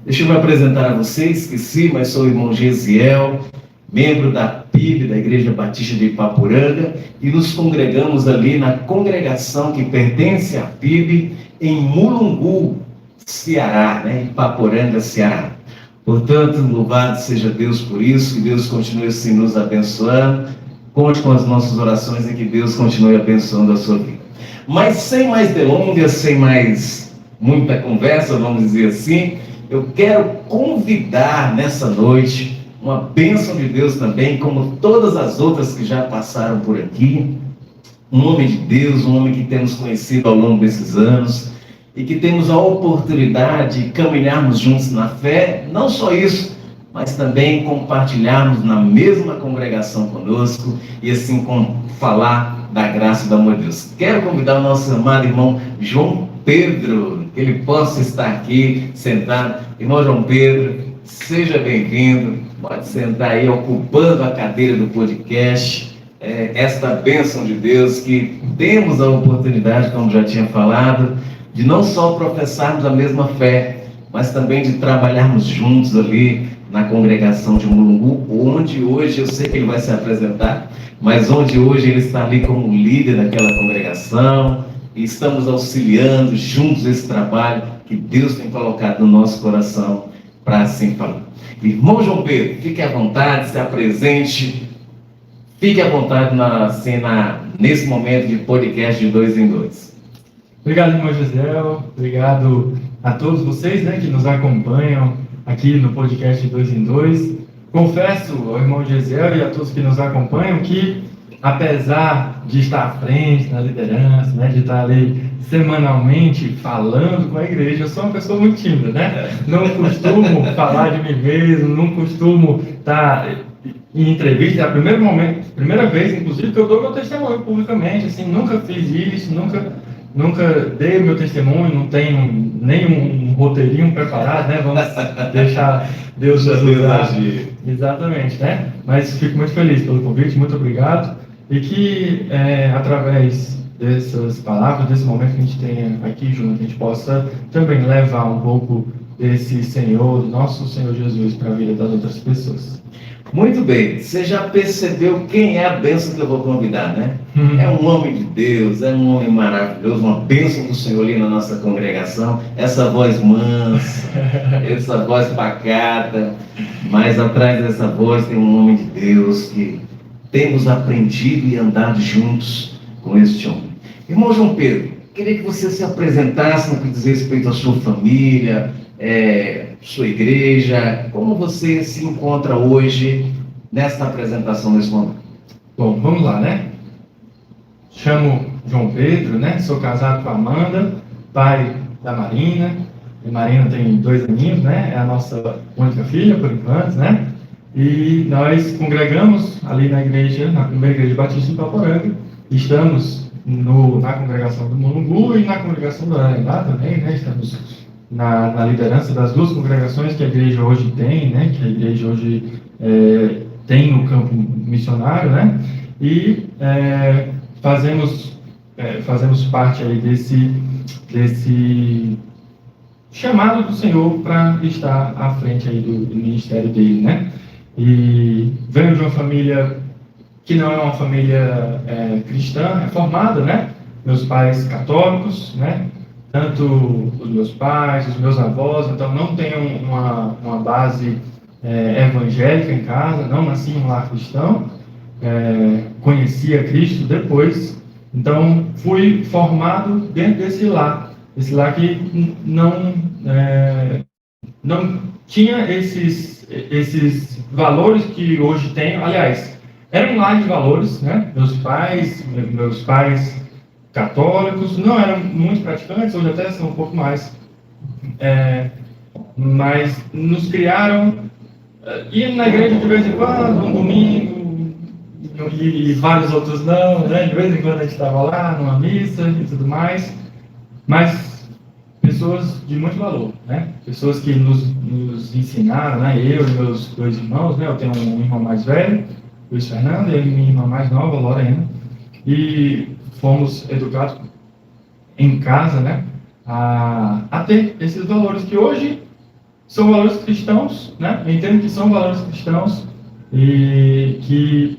Deixa eu me apresentar a vocês, esqueci, mas sou o irmão Gesiel, membro da PIB, da Igreja Batista de Ipaporanga, e nos congregamos ali na congregação que pertence à PIB, em Mulungu, Ceará, Ipaporanga, Ceará. Portanto, louvado seja Deus por isso, que Deus continue assim nos abençoando. Conte com as nossas orações e que Deus continue abençoando a sua vida. Mas sem mais delongas, sem mais muita conversa, vamos dizer assim, eu quero convidar nessa noite uma bênção de Deus também, como todas as outras que já passaram por aqui, um homem de Deus, um homem que temos conhecido ao longo desses anos e que temos a oportunidade de caminharmos juntos na fé, não só isso, mas também compartilharmos na mesma congregação conosco e assim falar da graça e do amor de Deus. Quero convidar o nosso amado irmão João Pedro, que ele possa estar aqui sentado. Irmão João Pedro, seja bem-vindo, pode sentar aí ocupando a cadeira do podcast, esta bênção de Deus que temos a oportunidade, como já tinha falado, de não só professarmos a mesma fé, mas também de trabalharmos juntos ali na congregação de Mulungu, onde hoje, eu sei que ele vai se apresentar, mas onde hoje ele está ali como líder daquela congregação, e estamos auxiliando juntos esse trabalho que Deus tem colocado no nosso coração para assim falar. Irmão João Pedro, fique à vontade, se apresente, fique à vontade nesse momento de podcast de 2 em 2. Obrigado, irmão Gesiel, obrigado a todos vocês que nos acompanham aqui no podcast de 2 em 2. Confesso ao irmão Gesiel e a todos que nos acompanham que, apesar de estar à frente na liderança, de estar ali semanalmente falando com a igreja, eu sou uma pessoa muito tímida, Não costumo falar de mim mesmo, não costumo estar em entrevista. É a primeira vez, inclusive, que eu dou meu testemunho publicamente, assim, nunca fiz isso, nunca dei o meu testemunho, não tenho nenhum roteirinho preparado, Vamos deixar Deus ajudar. Exatamente, Mas fico muito feliz pelo convite, muito obrigado. E que, através dessas palavras, desse momento que a gente tenha aqui junto, a gente possa também levar um pouco desse Senhor, do nosso Senhor Jesus, para a vida das outras pessoas. Muito bem, você já percebeu quem é a bênção que eu vou convidar, É um homem de Deus, é um homem maravilhoso, uma bênção do Senhor ali na nossa congregação, essa voz mansa, essa voz pacata, mas atrás dessa voz tem um homem de Deus que temos aprendido e andado juntos com este homem. Irmão João Pedro, queria que você se apresentasse no que diz respeito à sua família, sua igreja, como você se encontra hoje nesta apresentação nesse momento? Bom, vamos lá, Chamo João Pedro, Sou casado com a Amanda, pai da Marina. A Marina tem 2 aninhos, É a nossa única filha, por enquanto, E nós congregamos ali na igreja, na primeira igreja batista em Ipaporanga. Estamos na congregação do Mulungu e na congregação do Ararendá também, Estamos na liderança das 2 congregações que a igreja hoje tem, Que a igreja hoje tem no campo missionário, E fazemos parte aí desse chamado do Senhor para estar à frente aí do ministério dele, E venho de uma família que não é uma família cristã, reformada, Meus pais católicos, Tanto os meus pais, os meus avós, então não tenho uma base evangélica em casa, não nasci em um lar cristão, conheci a Cristo depois, então fui formado dentro desse lar que não tinha esses valores que hoje tenho. Aliás, era um lar de valores, Meus pais católicos não eram muito praticantes, hoje até são um pouco mais, mas nos criaram, ir na igreja de vez em quando, um domingo, e vários outros não, de vez em quando a gente estava lá, numa missa e tudo mais, mas pessoas de muito valor, Pessoas que nos ensinaram, eu e meus 2 irmãos, Eu tenho um irmão mais velho, Luiz Fernando, e minha irmã mais nova, Lorena, e fomos educados em casa, a ter esses valores que hoje são valores cristãos, né? Eu entendo que são valores cristãos e que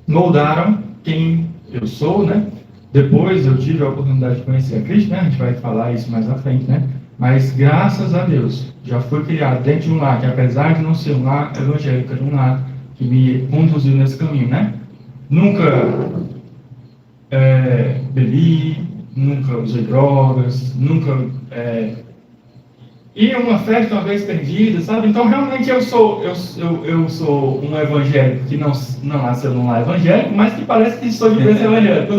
moldaram quem eu sou, né? Depois eu tive a oportunidade de conhecer a Cristo, né? A gente vai falar isso mais à frente, né? Mas graças a Deus, já fui criado dentro de um lar que, apesar de não ser um lar evangélico, era um lar que me conduziu nesse caminho, né? Nunca bebi, nunca usei drogas, nunca ia a uma festa uma vez perdida, sabe? Então realmente eu sou um evangélico que não nasceu num lar evangélico, mas que parece que sou de berço evangélico.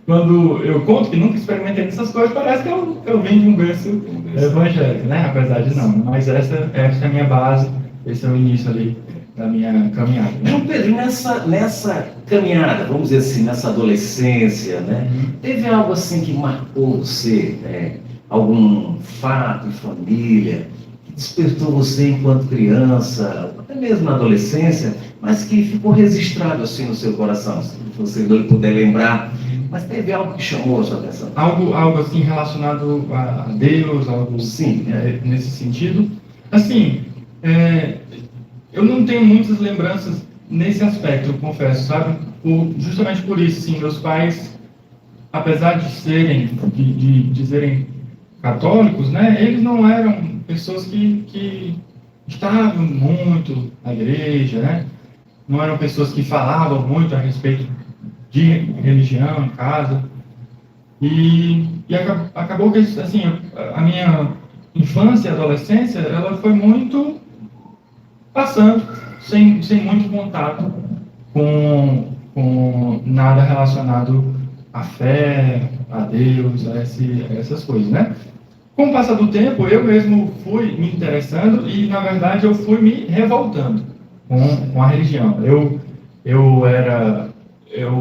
Quando eu conto que nunca experimentei essas coisas, parece que eu vim de um berço evangélico, né? Apesar de não. Mas essa é a minha base, esse é o início ali da minha caminhada. João Pedro, nessa caminhada, vamos dizer assim, nessa adolescência, né? Teve algo assim que marcou você, né? Algum fato em família que despertou você enquanto criança, até mesmo na adolescência, mas que ficou registrado assim no seu coração, se você puder lembrar, mas teve algo que chamou a sua atenção? Algo assim relacionado a Deus, algo Sim, nesse sentido. Assim, eu não tenho muitas lembranças nesse aspecto, eu confesso, sabe? Justamente por isso, sim, meus pais, apesar de serem católicos, né? Eles não eram pessoas que estavam muito na igreja, né? Não eram pessoas que falavam muito a respeito de religião em casa. E acabou que, assim, a minha infância e adolescência, ela foi muito passando, sem muito contato com nada relacionado à fé, a Deus, a essas coisas, né? Com o passar do tempo, eu mesmo fui me interessando e, na verdade, eu fui me revoltando com a religião. Eu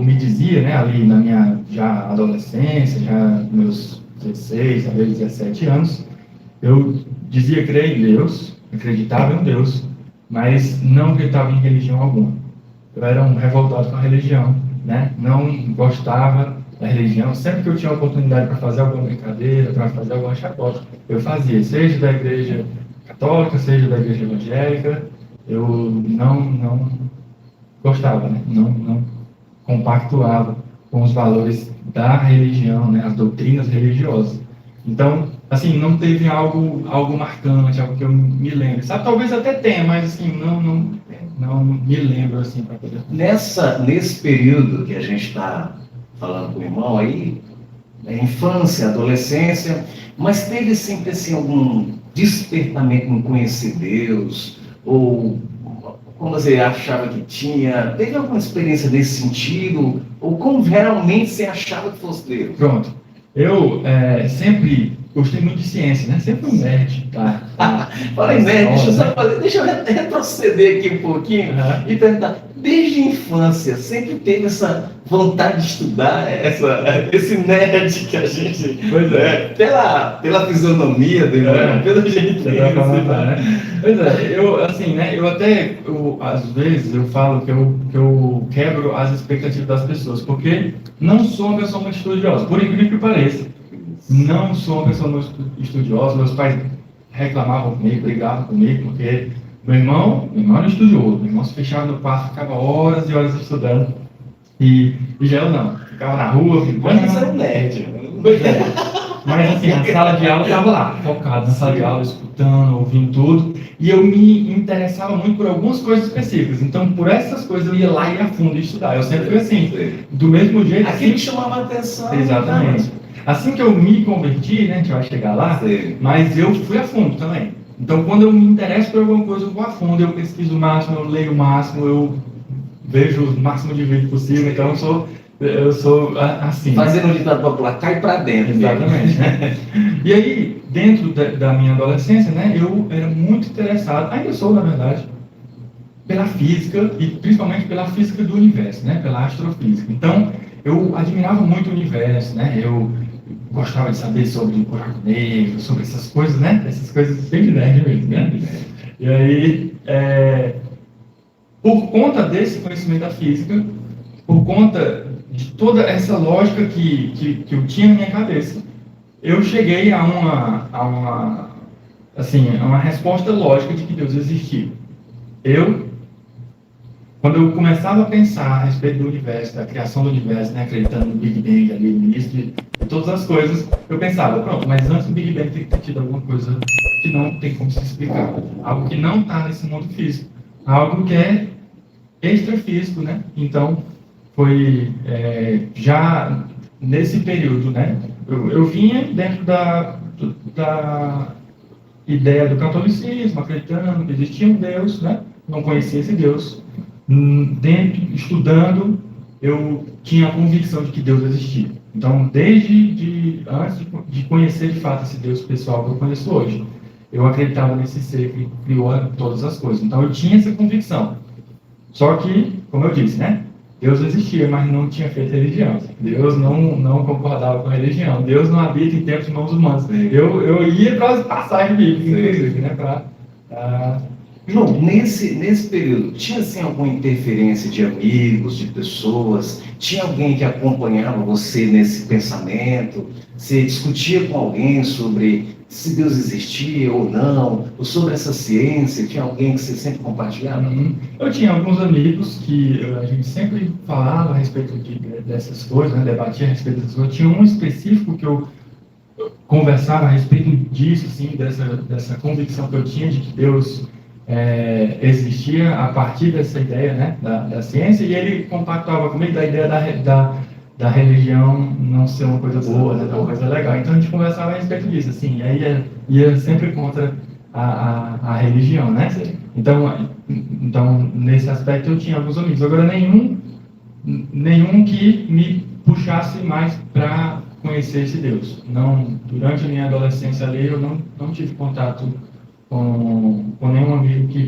me dizia, né, ali na minha já adolescência, já meus 16, 17 anos, eu dizia crer em Deus, acreditava em Deus, mas não acreditava em religião alguma. Eu era um revoltado com a religião, né? Não gostava da religião. Sempre que eu tinha oportunidade para fazer alguma brincadeira, para fazer alguma chacota, eu fazia, seja da igreja católica, seja da igreja evangélica. Eu não gostava, né? Não compactuava com os valores da religião, né? As doutrinas religiosas. Então, assim, não teve algo marcante, algo que eu me lembre. Sabe, talvez até tenha, mas assim, não me lembro assim para poder. Nesse período que a gente está falando com o irmão aí, infância, adolescência, mas teve sempre assim algum despertamento em conhecer Deus, ou como você achava que tinha, teve alguma experiência nesse sentido, ou como realmente você achava que fosse Deus? Pronto. Eu sempre gostei muito de ciência, né? Sempre um nerd, tá? Fala em nerd, deixa eu retroceder aqui um pouquinho e perguntar, desde a infância, sempre teve essa vontade de estudar, esse nerd que a gente, pela fisionomia dele, pelo jeito que né? Pois é, às vezes eu falo que eu quebro as expectativas das pessoas, porque não sou uma pessoa muito estudiosa, por incrível que pareça. Não sou uma pessoa muito estudiosa, meus pais reclamavam comigo, brigavam comigo, porque meu irmão era estudioso, meu irmão se fechava no quarto, ficava horas e horas estudando, e já eu não, ficava na rua, Mas isso é um nerd. Pois é. Mas assim, a sala de aula eu estava lá, focado na sala de aula, escutando, ouvindo tudo, e eu me interessava muito por algumas coisas específicas, então por essas coisas eu ia lá e a fundo estudar, eu sempre fui assim, do mesmo jeito. Aquilo que chamava a atenção. Exatamente. Assim que eu me converti, né, a gente vai chegar lá, mas eu fui a fundo também. Então, quando eu me interesso por alguma coisa, eu vou a fundo, eu pesquiso o máximo, eu leio o máximo, eu vejo o máximo de vídeo possível, então eu sou assim. Fazendo um ditado popular, cai pra dentro. Exatamente, né? E aí, dentro da minha adolescência, né, eu era muito interessado, ainda sou, na verdade, pela física e principalmente pela física do universo, né, pela astrofísica. Então, eu admirava muito o universo, né, eu gostava de saber sobre o buraco negro, sobre essas coisas, né? Essas coisas bem de nerd mesmo, né? E aí, por conta desse conhecimento da física, por conta de toda essa lógica que eu tinha na minha cabeça, eu cheguei a uma assim, é uma resposta lógica de que Deus existiu. Quando eu começava a pensar a respeito do universo, da criação do universo, né, acreditando no Big Bang, ali, no início de todas as coisas, eu pensava, pronto, mas antes do Big Bang tem que ter tido alguma coisa que não tem como se explicar. Algo que não está nesse mundo físico. Algo que é extrafísico, né? Então, foi já nesse período, né? Eu vinha dentro da ideia do catolicismo, acreditando que existia um Deus, né? Não conhecia esse Deus. Estudando, eu tinha a convicção de que Deus existia. Então, antes de conhecer de fato esse Deus pessoal que eu conheço hoje, eu acreditava nesse ser que criou todas as coisas. Então, eu tinha essa convicção. Só que, como eu disse, né? Deus existia, mas não tinha feito religião. Deus não concordava com a religião. Deus não habita em tempos de mãos humanas. Eu ia para as passagens bíblicas, inclusive, né? João, nesse período, tinha assim alguma interferência de amigos, de pessoas? Tinha alguém que acompanhava você nesse pensamento? Você discutia com alguém sobre se Deus existia ou não? Ou sobre essa ciência? Tinha alguém que você sempre compartilhava? Eu tinha alguns amigos que a gente sempre falava a respeito dessas coisas, né? Debatia a respeito dessas coisas. Tinha um específico que eu conversava a respeito disso, assim, dessa convicção que eu tinha de que Deus existia a partir dessa ideia, né, da ciência, e ele compactuava comigo da ideia da religião não ser uma coisa boa, né, uma coisa legal. Então a gente conversava a respeito disso, assim, e aí ia sempre contra a religião, né? Então, nesse aspecto eu tinha alguns amigos. Agora, nenhum que me puxasse mais para conhecer esse Deus. Não, durante a minha adolescência ali, eu não tive contato com nenhum amigo que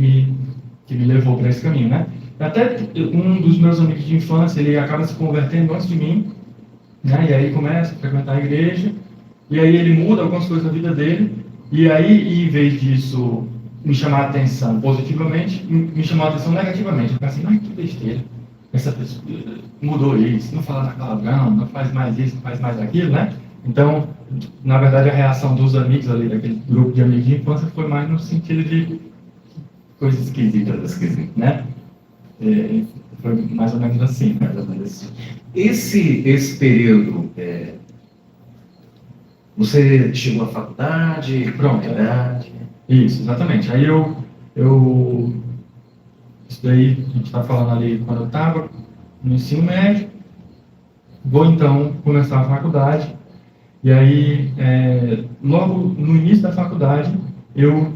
me levou para esse caminho, né? Até um dos meus amigos de infância, ele acaba se convertendo antes de mim, né? E aí começa a frequentar a igreja, e aí ele muda algumas coisas na vida dele, e aí, em vez disso me chamar a atenção positivamente, me chamou a atenção negativamente. Eu fiquei assim, mas que besteira, essa pessoa mudou isso, não fala palavrão, não faz mais isso, não faz mais aquilo, né? Então, na verdade, a reação dos amigos ali, daquele grupo de amigos de infância, foi mais no sentido de coisas esquisitas, né? Foi mais ou menos assim, mais ou menos assim. Esse período, você chegou à faculdade? Pronto. Isso, exatamente. Aí isso daí, a gente está falando ali quando eu estava no ensino médio, vou então começar a faculdade, e aí, logo no início da faculdade, eu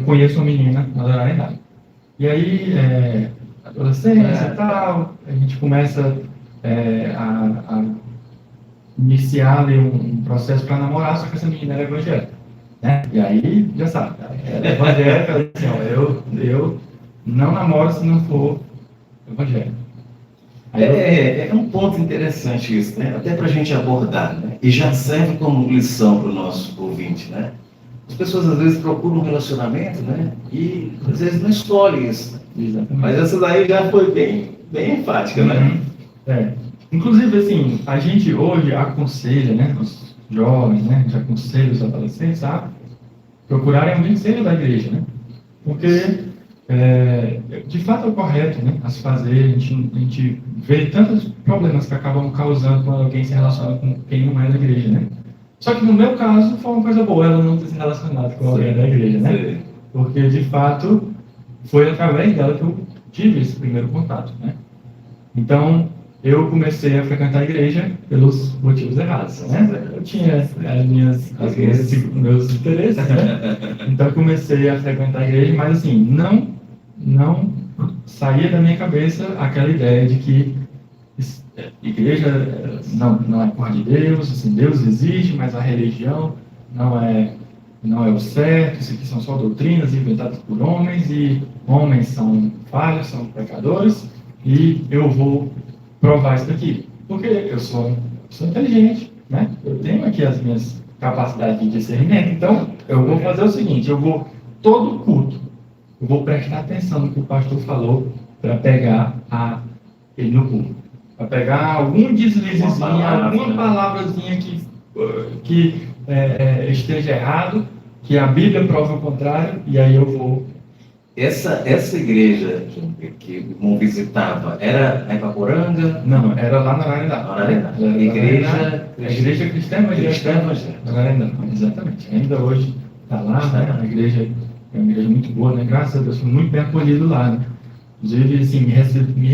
conheço uma menina na Ararendá. E aí, adolescência e tal, a gente começa a iniciar ali um processo para namorar, só que essa menina era evangélica, né? E aí, já sabe, ela é evangélica, ela diz assim, eu não namoro se não for evangélico. É um ponto interessante isso, né? Até para a gente abordar, né? E já serve como lição para o nosso ouvinte, né? As pessoas às vezes procuram um relacionamento, né? E às vezes não escolhem isso, né? Exatamente. Mas essa daí já foi bem enfática, né? Inclusive, assim, a gente hoje aconselha, né, os jovens, né, a gente aconselha os adolescentes a procurarem alguém que seja da igreja, né? Porque, de fato, é o correto, né, a se fazer. A gente vê tantos problemas que acabam causando quando alguém se relaciona com quem não é da igreja, né? Só que no meu caso foi uma coisa boa ela não ter se relacionado com alguém da igreja, né? Porque, de fato, foi através dela que eu tive esse primeiro contato, né? Então, eu comecei a frequentar a igreja pelos motivos errados, né? Eu tinha meus interesses, né? Então, eu comecei a frequentar a igreja, mas assim, não saía da minha cabeça aquela ideia de que igreja não é por de Deus, assim, Deus existe, mas a religião não é o certo, isso aqui são só doutrinas inventadas por homens, e homens são falhos, são pecadores, e eu vou provar isso daqui, porque eu sou inteligente, né? Eu tenho aqui as minhas capacidades de discernimento, então eu vou fazer o seguinte, todo culto, eu vou prestar atenção no que o pastor falou para pegar ele no culto, para pegar algum deslizezinho, alguma palavrazinha que esteja errado, que a Bíblia prova o contrário, e aí eu vou. Essa igreja que o irmão visitava, era a Ipaporanga? Não, era lá na Ararendá. A igreja cristã evangélica. Ararendá, exatamente. Ainda hoje está lá, né? A igreja é uma igreja muito boa, né? Graças a Deus, fui muito bem acolhido lá, né? Inclusive, assim, fui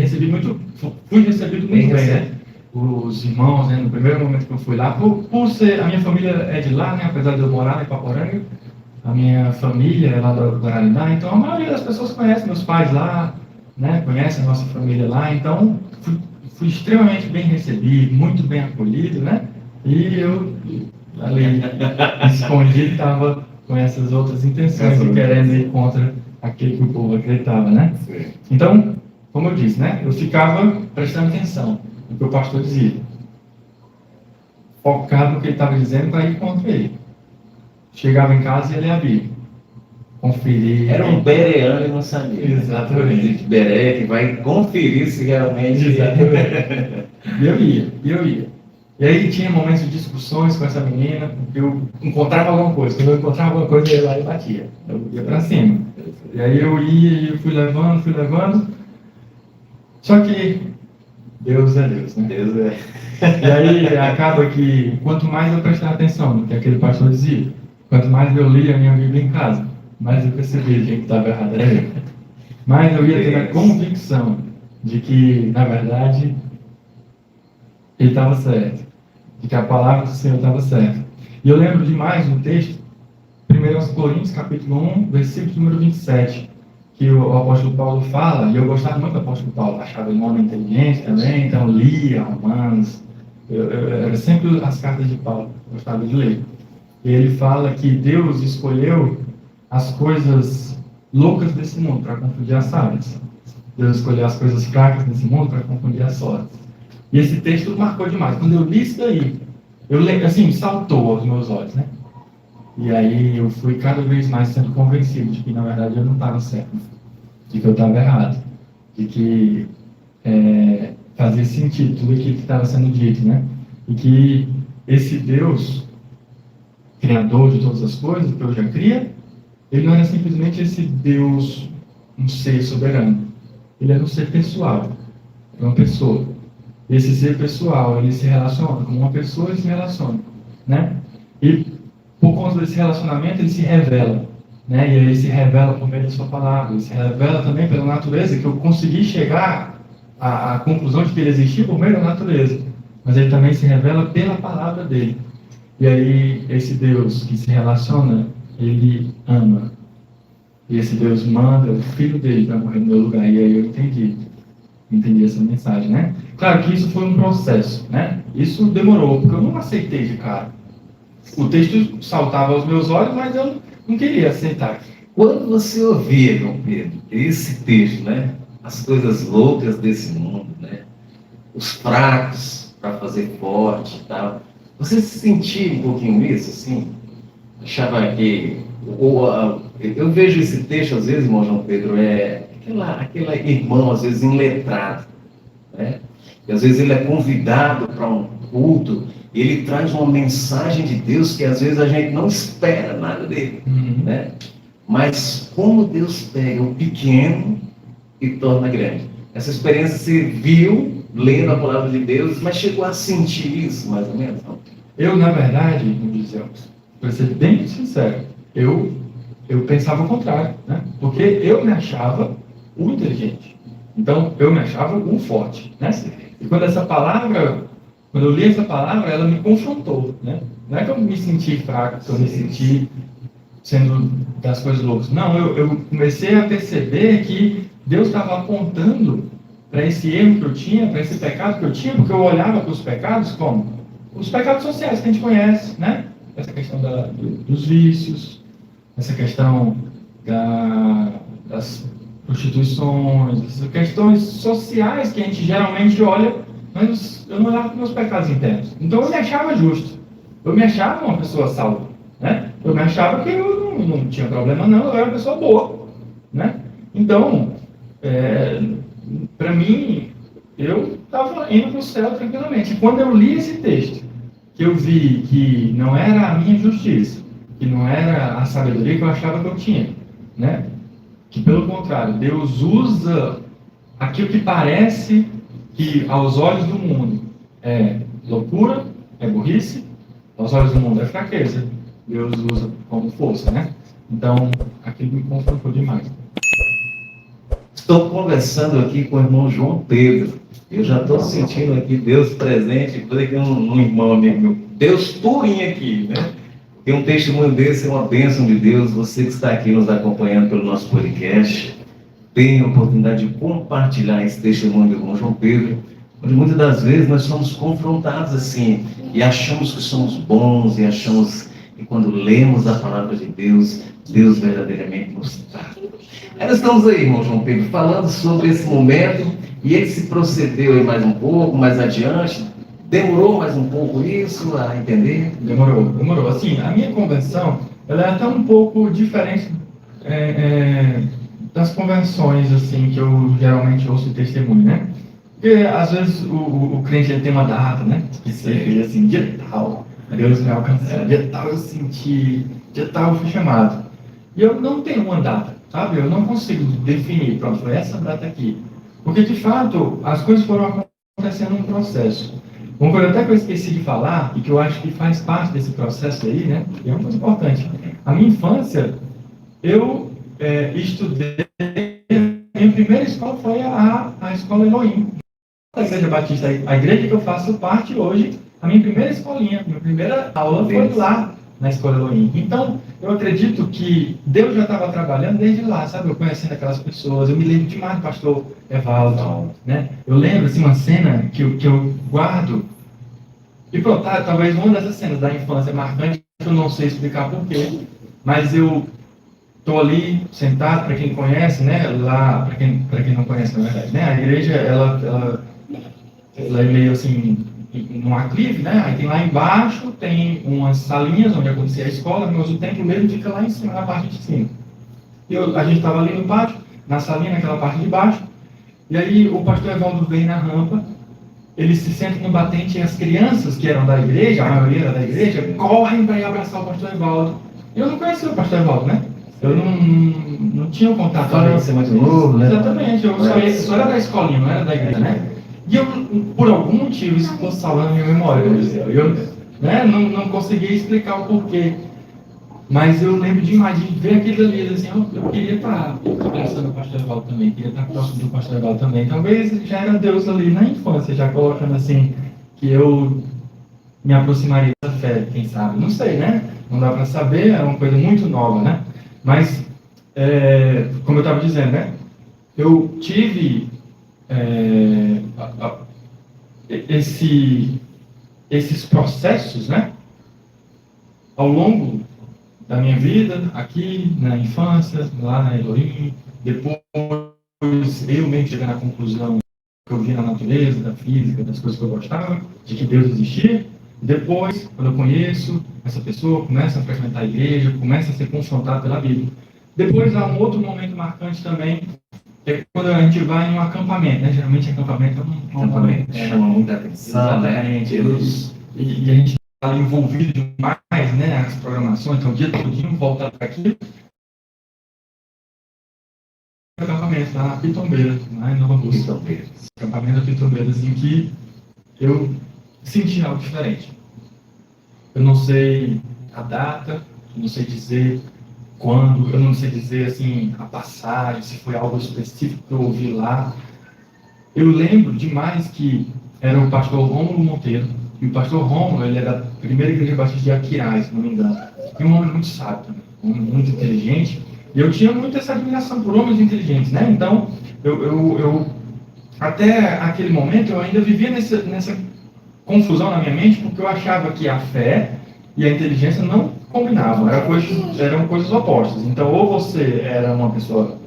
recebido muito bem, né? Os irmãos, né? No primeiro momento que eu fui lá, por ser, a minha família é de lá, né? Apesar de eu morar na Ipaporanga, a minha família é lá do Ararendá, então a maioria das pessoas conhece meus pais lá, né? Conhece a nossa família lá, então fui extremamente bem recebido, muito bem acolhido, né? E eu ali escondido estava com essas outras intenções e querendo ir contra aquilo que o povo acreditava, né? Então, como eu disse, né? Eu ficava prestando atenção no que o pastor dizia, focado no que ele estava dizendo para ir contra ele. Chegava em casa e ia ler a Bíblia, conferir. Era um bereano e não sabia. Exatamente. Beré que vai conferir se realmente. Exatamente. E eu ia. E aí tinha momentos de discussões com essa menina, eu encontrava alguma coisa. Quando eu encontrava alguma coisa, eu ia lá e batia. Eu ia para cima. E aí eu ia e eu fui levando. Só que Deus é Deus, né? Deus é. E aí acaba que quanto mais eu prestava atenção no que aquele pastor dizia, quanto mais eu lia a minha Bíblia em casa, mais eu percebia que estava errado era eu. Mas eu ia ter a convicção de que, na verdade, ele estava certo, de que a palavra do Senhor estava certa. E eu lembro demais um texto, 1 Coríntios, capítulo 1, versículo número 27, que o apóstolo Paulo fala, e eu gostava muito do apóstolo Paulo, achava ele um homem inteligente também, então lia Romanos, era sempre as cartas de Paulo, gostava de ler. E ele fala que Deus escolheu as coisas loucas desse mundo para confundir as sábias. Deus escolheu as coisas fracas desse mundo para confundir as fortes. E esse texto marcou demais. Quando eu li isso daí, assim, saltou aos meus olhos, né? E aí eu fui cada vez mais sendo convencido de que, na verdade, eu não estava certo, de que eu estava errado, de que fazia sentido tudo aquilo que estava sendo dito, né? E que esse Deus, criador de todas as coisas, que eu já cria, ele não era simplesmente esse Deus, um ser soberano. Ele era um ser pessoal, uma pessoa. Esse ser pessoal, ele se relaciona com uma pessoa e se relaciona, né? E por conta desse relacionamento, ele se revela, né? E ele se revela por meio da sua palavra, ele se revela também pela natureza, que eu consegui chegar à conclusão de que ele existia por meio da natureza, mas ele também se revela pela palavra dele. E aí, esse Deus que se relaciona, ele ama. E esse Deus manda o filho dele para morrer no meu lugar. E aí eu entendi essa mensagem, né? Claro que isso foi um processo, né? Isso demorou, porque eu não aceitei de cara. O texto saltava aos meus olhos, mas eu não queria aceitar. Quando você ouvia, João Pedro, esse texto, né? As coisas loucas desse mundo, né? Os fracos para fazer forte e tal. Você se sentia um pouquinho isso, assim? Achava que... eu vejo esse texto, às vezes, irmão João Pedro, aquele irmão, às vezes, iletrado, né? E às vezes ele é convidado para um culto, e ele traz uma mensagem de Deus que às vezes a gente não espera nada dele, né? Mas como Deus pega o pequeno e torna grande. Essa experiência você viu lendo a palavra de Deus, mas chegou a sentir isso, mais ou menos? Não? Eu, na verdade, para ser bem sincero, eu pensava o contrário, né? Porque eu me achava o inteligente. Então, eu me achava o forte, né? E quando eu li essa palavra, ela me confrontou, né? Não é que eu me senti fraco, que eu me senti sendo das coisas loucas. Não, eu comecei a perceber que Deus estava apontando para esse erro que eu tinha, para esse pecado que eu tinha, porque eu olhava para os pecados como os pecados sociais que a gente conhece, né? Essa questão dos vícios, essa questão das prostituições, essas questões sociais que a gente geralmente olha, mas eu não olhava para meus pecados internos. Então eu me achava justo, eu me achava uma pessoa salva, né? Eu me achava que eu não tinha problema não, eu era uma pessoa boa, né? Então, para mim, eu estava indo para o céu tranquilamente. E quando eu li esse texto, que eu vi que não era a minha justiça, que não era a sabedoria que eu achava que eu tinha, né? Que pelo contrário, Deus usa aquilo que parece que aos olhos do mundo é loucura, é burrice, aos olhos do mundo é fraqueza. Deus usa como força, né? Então, aquilo me confrontou demais. Estou conversando aqui com o irmão João Pedro. Eu já estou sentindo aqui Deus presente. Estou aqui um irmão amigo meu. Deus purinho aqui, né? E um testemunho desse é uma bênção de Deus. Você que está aqui nos acompanhando pelo nosso podcast, tem a oportunidade de compartilhar esse testemunho do irmão João Pedro, onde muitas das vezes nós somos confrontados assim, e achamos que somos bons, e achamos que quando lemos a palavra de Deus, Deus verdadeiramente nos trata. Aí nós estamos aí, irmão João Pedro, falando sobre esse momento, e ele se procedeu aí mais um pouco, mais adiante. Demorou mais um pouco isso a entender? Demorou. Assim, a minha conversão, ela é até um pouco diferente das conversões, assim, que eu geralmente ouço testemunho, né? Porque, às vezes, o crente ele tem uma data, né? Que seja, assim, dia tal, Deus me alcançou, dia tal eu senti, dia tal eu fui chamado. E eu não tenho uma data, sabe? Eu não consigo definir, pronto, foi essa data aqui. Porque, de fato, as coisas foram acontecendo num processo. Uma coisa até que eu esqueci de falar, e que eu acho que faz parte desse processo aí, né? É uma coisa importante. A minha infância, eu estudei, minha primeira escola foi a escola Elohim, da Igreja Batista. A igreja que eu faço parte hoje, a minha primeira escolinha, minha primeira aula foi lá, na escola Elohim. Então, eu acredito que Deus já estava trabalhando desde lá, sabe? Eu conhecendo aquelas pessoas, eu me lembro demais do pastor Evaldo, né? Eu lembro, assim, uma cena que eu guardo, e pronto, talvez uma dessas cenas da infância marcante, eu não sei explicar porquê, mas eu estou ali sentado, para quem conhece, né? Lá, para quem não conhece, na verdade, né? A igreja, ela é meio assim, num aclive, né? Aí tem lá embaixo, tem umas salinhas onde acontecia a escola, mas o templo mesmo fica lá em cima, na parte de cima. E a gente estava ali no pátio, na salinha, naquela parte de baixo, e aí o pastor Evaldo vem na rampa, ele se senta no batente e as crianças que eram da igreja, a maioria era da igreja, correm para ir abraçar o pastor Evaldo. Eu não conhecia o pastor Evaldo, né? Eu não tinha um contato com ele. Você é muito novo, né? Exatamente, eu só era da escolinha, não era da igreja, né? E eu, por algum motivo, isso ficou salvando a minha memória. Eu não conseguia explicar o porquê. Mas eu lembro demais de ver aquilo ali, assim, eu queria estar abraçando o pastor Evaldo também, queria estar próximo do pastor Evaldo também. Talvez já era Deus ali na infância, já colocando assim, que eu me aproximaria da fé, quem sabe. Não sei, né? Não dá para saber, é uma coisa muito nova, né? Mas, como eu estava dizendo, né? Eu tive esses processos, né? Ao longo da minha vida, aqui na infância, lá na Elohim, depois eu mesmo cheguei na conclusão que eu vi na natureza, da física, das coisas que eu gostava, de que Deus existia. Depois, quando eu conheço essa pessoa, começo a frequentar a igreja, começo a ser confrontado pela Bíblia. Depois há um outro momento marcante também, que é quando a gente vai em um acampamento, né? Geralmente acampamento é um momento chama muita atenção, né? E a gente está envolvido demais, né? As programações, então o dia todo voltado para aquilo. Acampamento lá na Pitombeira, lá em Nova Rússia. Acampamento da Pitombeira, assim, que eu senti algo diferente. Eu não sei a data, eu não sei dizer quando, eu não sei dizer assim a passagem, se foi algo específico que eu ouvi lá. Eu lembro demais que era o pastor Rômulo Monteiro, e o pastor Rômulo, ele era da primeira igreja batista de Aquiraz, se não me engano. E um homem muito sábio também, um homem muito inteligente, e eu tinha muito essa admiração por homens inteligentes, né? Então, eu até aquele momento, eu ainda vivia nessa confusão na minha mente, porque eu achava que a fé e a inteligência não combinavam, eram coisas opostas. Então, ou você era uma pessoa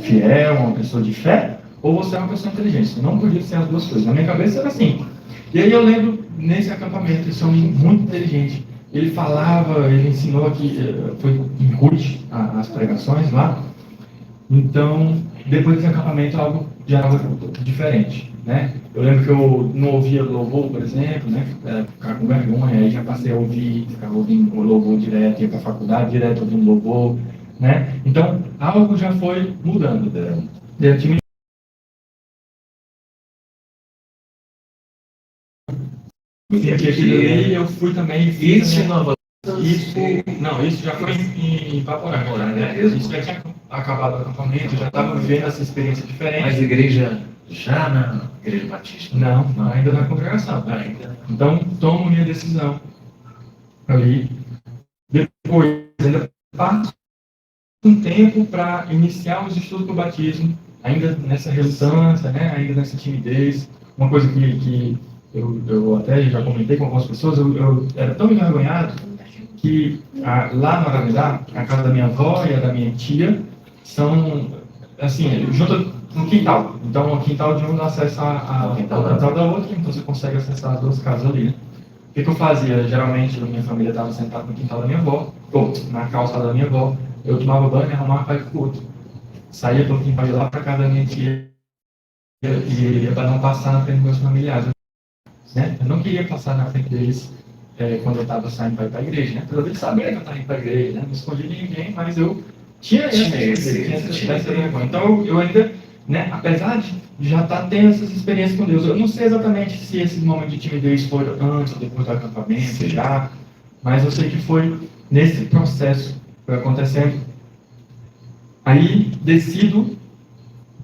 fiel, uma pessoa de fé, ou você é uma pessoa inteligente. Você não podia ser as duas coisas. Na minha cabeça era assim. E aí eu lembro, nesse acampamento, esse homem muito inteligente, ele falava, ele ensinou aqui, foi em Ruth, as pregações lá. Então, depois desse acampamento, algo já era diferente. né? Eu lembro que eu não ouvia louvor, por exemplo, né? Ficar com vergonha, aí já passei a ouvir, ficar ouvindo o louvor direto, ia para a faculdade direto ouvindo louvor, né? Então, algo já foi mudando dentro de mim. E aquilo ali eu fui também. Isso em Nova Isso já foi em Paporanga, né? Isso já tinha acabado o acampamento, já estava vivendo essa experiência diferente. Mas igreja já na Igreja Batista? Não, ainda na congregação. Ainda. Então, tomo minha decisão ali. Depois, ainda passo um tempo para iniciar os estudos do batismo, ainda nessa relutância, né? Ainda nessa timidez. Uma coisa que eu até já comentei com algumas pessoas, eu era tão envergonhado que lá no Ararendá, a casa da minha avó e a da minha tia são, assim, juntas no quintal. Então, o quintal de um dá acesso ao quintal da outra, então você consegue acessar as duas casas ali, né? O que eu fazia? Geralmente, a minha família estava sentada no quintal da minha avó, ou na calçada da minha avó, eu tomava banho e arrumava para ir para o outro. Saía pelo quintal de lá para casa da minha tia e ia para não passar na frente dos meus familiares, né? Eu não queria passar na frente deles quando eu estava saindo para ir para a igreja, né? Toda vez sabia que eu estava indo para a igreja, né? Não escondi de ninguém, mas eu tinha essa vergonha. Então eu ainda, né? Apesar de já estar tendo essas experiências com Deus, eu não sei exatamente se esses momentos de timidez foram antes ou depois do acampamento, já, mas eu sei que foi nesse processo que foi acontecendo. Aí decido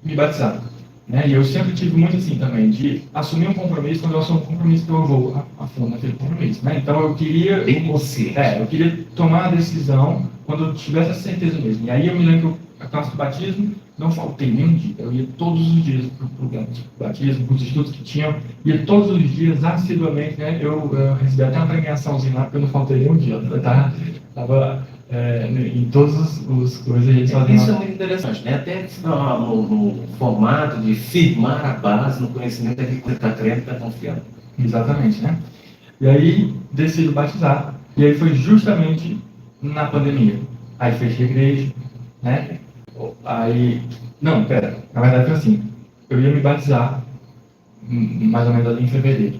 me batizar. Né? E eu sempre tive muito assim também, de assumir um compromisso. Quando eu assumo um compromisso, eu vou a fundo naquele compromisso. Né? Então eu queria eu queria tomar a decisão quando eu tivesse a certeza mesmo. E aí eu me lembro que a classe do batismo, não faltei nenhum dia. Eu ia todos os dias para o batismo, para os estudos que tinham, ia todos os dias, assiduamente. Né? Eu recebi até uma premiaçãozinha lá, porque eu não faltei nenhum dia. Eu estava em todas as coisas a gente fazia. Isso é muito interessante, né? Até no formato de firmar a base no conhecimento que você está crendo e está confiando. Exatamente, né? E aí decido batizar. E aí foi justamente na pandemia. Aí fechei a igreja, né? Aí, não, pera, na verdade foi assim. Eu ia me batizar mais ou menos ali em fevereiro.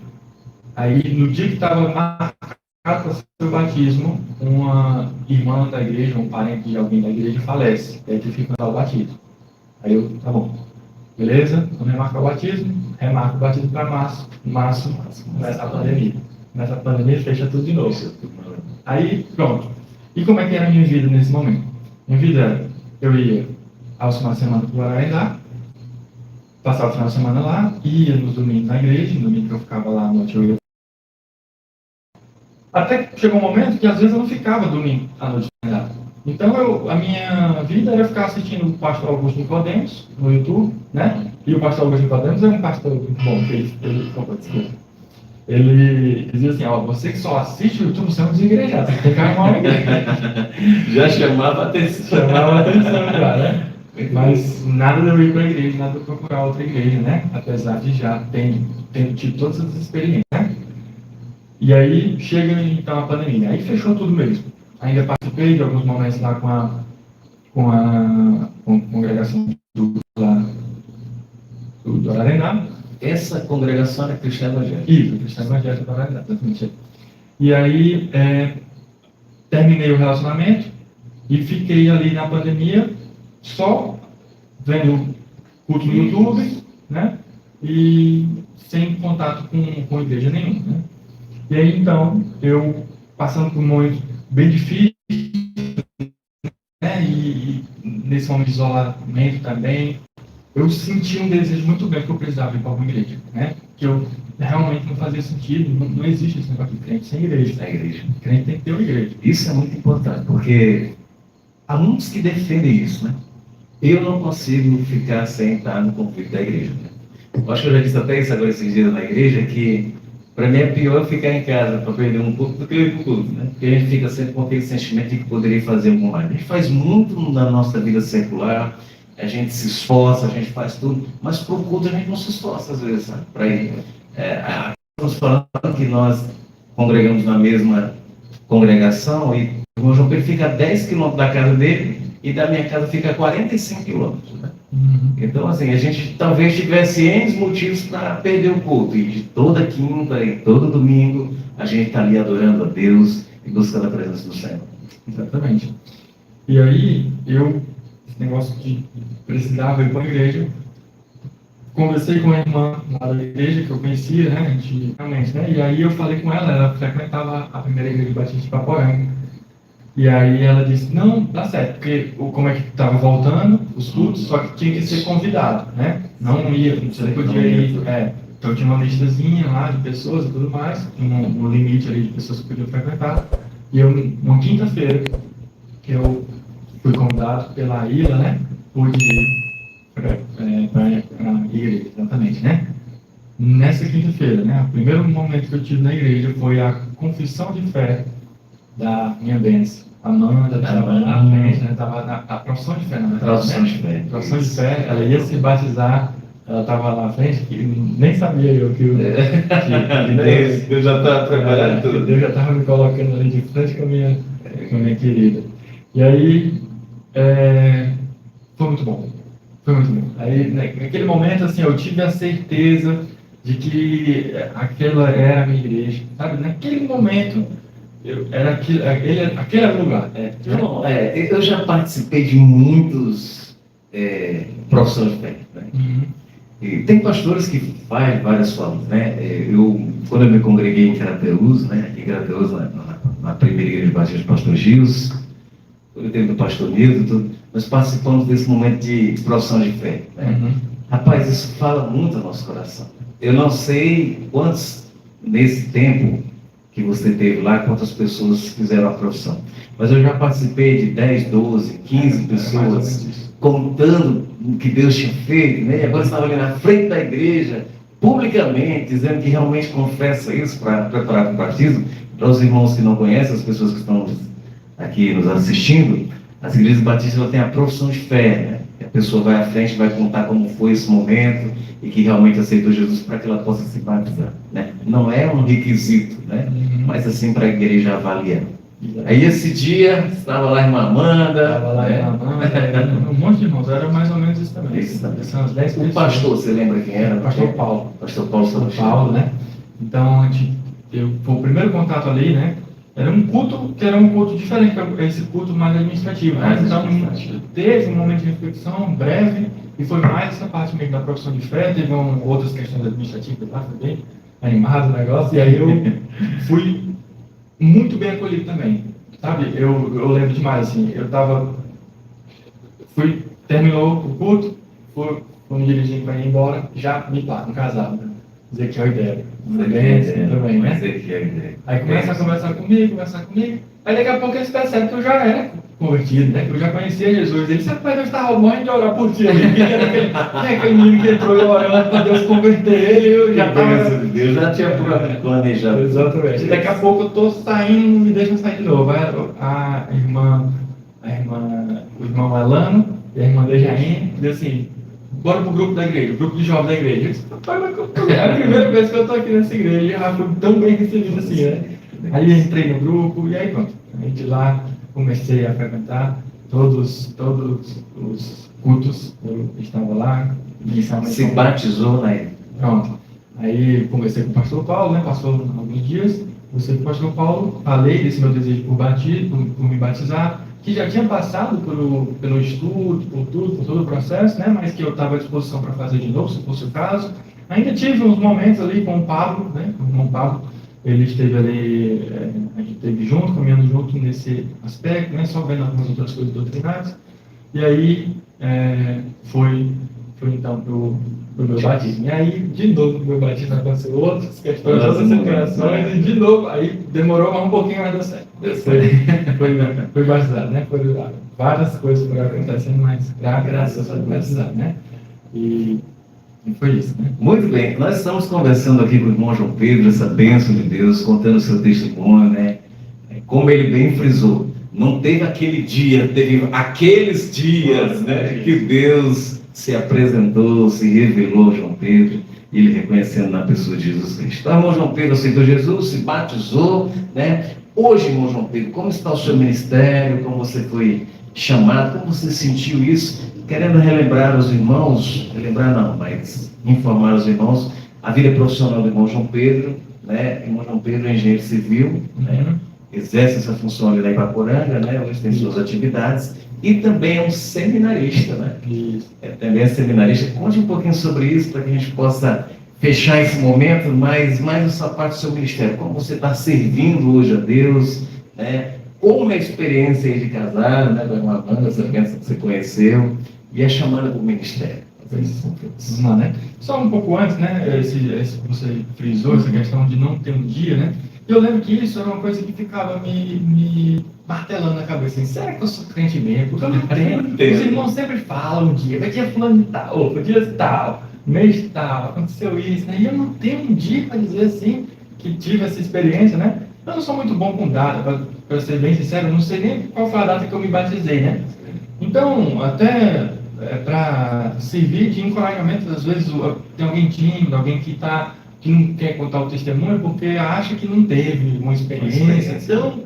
Aí no dia que estava marcado para ser o batismo, uma irmã da igreja, um parente de alguém da igreja falece. E aí tive que cantar o batismo. Aí eu, tá bom, beleza, vamos remarcar o batismo, remarco o batismo para março. Março começa a pandemia. Começa a pandemia, fecha tudo de novo. Aí, pronto. E como é que era a minha vida nesse momento? Minha vida era, eu ia aos finais de semana para o Ararendá, passava o final de semana lá, ia nos domingos na igreja, no domingo que eu ficava lá à noite eu ia. Até que chegou um momento que às vezes eu não ficava domingo à noite. Então a minha vida era ficar assistindo o pastor Augusto Nicodemus no YouTube, né? E o pastor Augusto Nicodemus é um pastor muito bom, ele dizia assim, ó, você que só assiste o YouTube, você é um desengrejado, você tem que arrumar uma igreja. Já chamava a atenção. Chamava a atenção já, né? Mas nada de eu ir para a igreja, nada de eu procurar outra igreja, né? Apesar de já ter tido todas essas experiências, né? E aí chega então a pandemia, aí fechou tudo mesmo. Ainda participei de alguns momentos lá com a congregação do Ararendá. Essa congregação é cristã evangélica? Isso, cristã evangélica do Ararendá, exatamente. E aí terminei o relacionamento e fiquei ali na pandemia só vendo culto no YouTube, né? E sem contato com igreja nenhuma, né? E aí, então, eu passando por um momento bem difícil, né? E nesse momento de isolamento também, eu senti um desejo muito grande que eu precisava ir para alguma igreja, né? Que eu realmente não fazia sentido, não existe esse negócio de crente sem igreja. Sem igreja. Crente tem que ter uma igreja. Isso é muito importante, porque há muitos que defendem isso, né? Eu não consigo ficar sem estar no convite da igreja. Né? Eu acho que eu já disse até isso agora esses dias na igreja, que para mim é pior ficar em casa para perder um pouco do que eu ir para o culto, né? Porque a gente fica sempre com aquele sentimento de que poderia fazer alguma coisa. A gente faz muito na nossa vida secular, a gente se esforça, a gente faz tudo, mas para o culto a gente não se esforça às vezes, sabe? Para ir. Estamos falando que nós congregamos na mesma congregação e o irmão João Pedro fica a 10 quilômetros da casa dele e da minha casa fica a 45 quilômetros, né? Então, assim, a gente talvez tivesse N motivos para perder o culto. E de toda quinta e todo domingo, a gente está ali adorando a Deus e buscando a presença do Senhor. Exatamente. E aí, esse negócio de precisava ir para a igreja, conversei com a irmã lá da igreja, que eu conhecia, né, antigamente, né? E aí eu falei com ela frequentava a primeira igreja batista de Paporanga. E aí ela disse, não, dá certo, porque como é que estava voltando os cultos, só que tinha que ser convidado, né? Não ia, você não podia ir. Então tinha uma listazinha lá de pessoas e tudo mais, um limite ali de pessoas que podiam frequentar. E eu, uma quinta-feira, que eu fui convidado pela Ilha, né? Pude ir para a igreja, exatamente, né? Nessa quinta-feira, né? O primeiro momento que eu tive na igreja foi a confissão de fé da minha bênção. Amanda estava na frente, né? Estava na profissão de fé, Profissão de fé. Profissão de fé, ela ia se batizar, ela estava lá na frente, que nem sabia eu que Deus já estava preparando tudo. Deus já estava me colocando ali de frente com a minha querida. E aí, foi muito bom. Foi muito bom. Aí, naquele momento, assim, eu tive a certeza de que aquela era a minha igreja, sabe? Naquele momento, aquele era o lugar. Eu já participei de muitos profissões de fé, né? E tem pastores que fazem várias formas, né? Quando eu me congreguei em Crateús, né? Aqui em Crateús, na primeira igreja batista do pastor Gils, quando eu teve do pastor Nilton, nós participamos desse momento de profissão de fé, né? Rapaz, isso fala muito ao nosso coração. Eu não sei quantos, nesse tempo que você teve lá, quantas pessoas fizeram a profissão. Mas eu já participei de 10, 12, 15 pessoas contando o que Deus tinha feito, né? E agora estava ali na frente da igreja, publicamente, dizendo que realmente confessa isso para preparar para o batismo. Para os irmãos que não conhecem, as pessoas que estão aqui nos assistindo, as igrejas batistas têm a profissão de fé, né? A pessoa vai à frente, vai contar como foi esse momento e que realmente aceitou Jesus para que ela possa se batizar, né? Não é um requisito, né? Mas assim para a igreja avaliar. Aí esse dia, estava lá a irmã Amanda. Estava lá a irmã Amanda, um monte de irmãos, era mais ou menos isso também. São as 10 pessoas. O pastor, você lembra quem era? O pastor Paulo. Pastor Paulo Paulo, né? Então, foi o primeiro contato ali, né? Era um culto que era um culto diferente, esse culto mais administrativo. Mas então, teve um momento de reflexão breve, e foi mais essa parte mesmo da profissão de fé, teve outras questões administrativas lá, foi bem animado o negócio, e aí eu fui muito bem acolhido também, sabe? Eu lembro demais, assim, terminou o culto, fui me dirigindo para ir embora, já me no casal, né? Ezequiel e Débora. Também, né? Aí começa a conversar comigo, aí daqui a pouco eles percebem que eu já era convertido, né? Que eu já conhecia Jesus. Eles disse, rapaz, eu estava morrendo de orar por ti. Aquele menino que entrou orando para Deus converter ele, eu já estava... Deus já tinha planejado. Exatamente. Daqui a pouco eu estou saindo, não me deixam sair de novo. O irmão Alano e a irmã Dejaine, diz assim, bora pro grupo da igreja, o grupo de jovens da igreja. Eu disse, rapaz, mas é a primeira vez que eu estou aqui nessa igreja, e já fui tão bem recebido assim, né? Aí entrei no grupo, e aí pronto. Aí de lá comecei a frequentar todos os cultos, eu estava lá. Se batizou, né? Pronto. Aí conversei com o pastor Paulo, né? Passou alguns dias, conversei com o pastor Paulo, falei desse meu desejo por me batizar, que já tinha passado pelo estudo, por todo o processo, né? Mas que eu estava à disposição para fazer de novo, se fosse o caso. Ainda tive uns momentos ali com o Pablo, né? Com o irmão Pablo, ele esteve ali, a gente esteve junto, caminhando junto nesse aspecto, né? Só vendo algumas outras coisas doutrinárias. E aí foi então pro meu batismo. E aí, de novo, no meu batismo aconteceu outras questões, outras situações, e de novo, aí demorou mais um pouquinho, mas deu certo. Foi batizado, né? Foi várias coisas foram acontecendo, mas graças a Deus batizado, né? E foi isso, né? Muito bem, nós estamos conversando aqui com o irmão João Pedro, essa bênção de Deus, contando o seu testemunho, né? Como ele bem frisou, não teve aquele dia, teve aqueles dias, né? Que Deus se apresentou, se revelou a João Pedro, ele reconhecendo na pessoa de Jesus Cristo. Então, o irmão João Pedro aceitou Jesus, se batizou, né? Hoje, irmão João Pedro, como está o seu ministério? Como você foi chamado? Como você sentiu isso? Querendo relembrar os irmãos, relembrar não, mas informar os irmãos, a vida profissional do irmão João Pedro, né? O irmão João Pedro é engenheiro civil, né? Exerce essa função ali na Ipaporanga, né? Hoje tem suas atividades, e também é um seminarista, né? Também é seminarista. Conte um pouquinho sobre isso, para que a gente possa fechar esse momento, mais essa parte do seu ministério. Como você está servindo hoje a Deus, né? Como é a experiência aí de casar, né? Com uma banda, essa bênção que você conheceu, e a chamada para o ministério. Vamos lá, né? Só um pouco antes, né? Você frisou essa questão de não ter um dia, né? Eu lembro que isso era uma coisa que ficava me martelando na cabeça. Assim, será que eu sou crente mesmo? Porque eu não tenho. Os irmãos sempre falam um dia, vai dia fulano de tal, foi dia tal, mês tal, aconteceu isso, né? E eu não tenho um dia para dizer assim, que tive essa experiência, né? Eu não sou muito bom com data, para ser bem sincero, eu não sei nem qual foi a data que eu me batizei, né? Então, até para servir de encorajamento, às vezes tem alguém tímido, alguém que não quer contar o testemunho porque acha que não teve uma experiência tão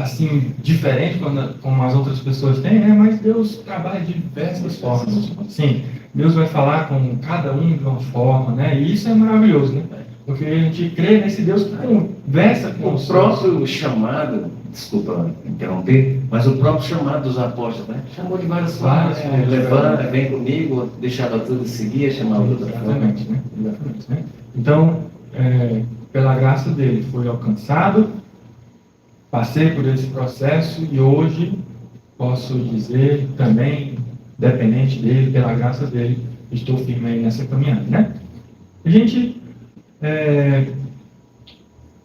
assim, diferente como as outras pessoas têm, né? Mas Deus trabalha de diversas formas. Sim, Deus vai falar com cada um de uma forma, né? E isso é maravilhoso, né? Porque a gente crê nesse Deus que conversa com o próprio chamado, desculpa interromper, mas o próprio chamado dos apóstolos, né? Chamou de várias formas, levanta, vem comigo, deixava tudo e seguia, chamava de outra forma. Exatamente, né? Então, pela graça dele, fui alcançado, passei por esse processo e hoje posso dizer também, dependente dele, pela graça dele, estou firme aí nessa caminhada, né? A gente